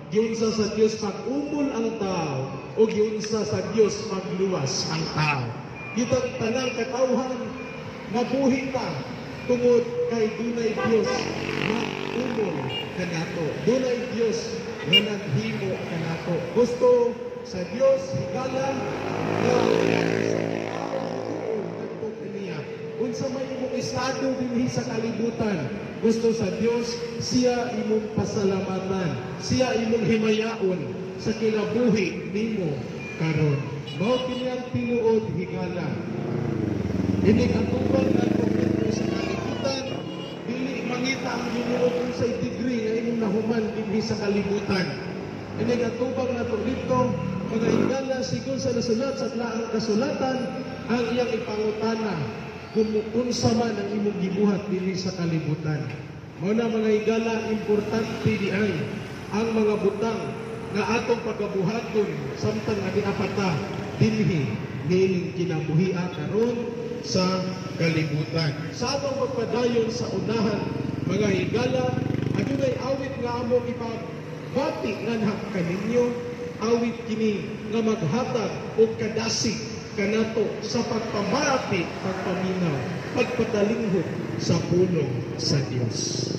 giunsa sa Dios pag-umol ang tao o giunsa sa Dios pagluwas ang tao. Kitang tanang katawhan mabuhi ta tungod kay dunay Dios mag-umol kanato. Dunay Dios nga naghimo kanato. Gusto sa Dios higala na unsa may imong estado dinhi sa kalibutan, gusto sa Dios siya imong pasalamatan, siya imong himayaon sa kinabuhi nimo karon. Mao kini ang tinuod higala. Ini katubang nato dito sa kalibutan, dili mangita ang Ginoo kung sa degree nga imong nahuman dinhi sa kalibutan. Ini katubang nato dito mga higala sigon sa nasulat sa laang kasulatan ang iyang ipangutana kung unsa man ang imong gibuhat dinhi sa kalibutan. Mao na mga higala importante diay ang mga butang nga atong pagabuhaton samtang adiapata dinhi nining kinabuhia karon sa kalibutan. Sa atong pagpadayon sa unahan mga higala, adunay awit nga among ipagbati nganha kaninyo, awit kini nga maghatag og kadasig kanato sa pagpamati, pagpaminaw, pagpadalinghod sa pulong sa Dios.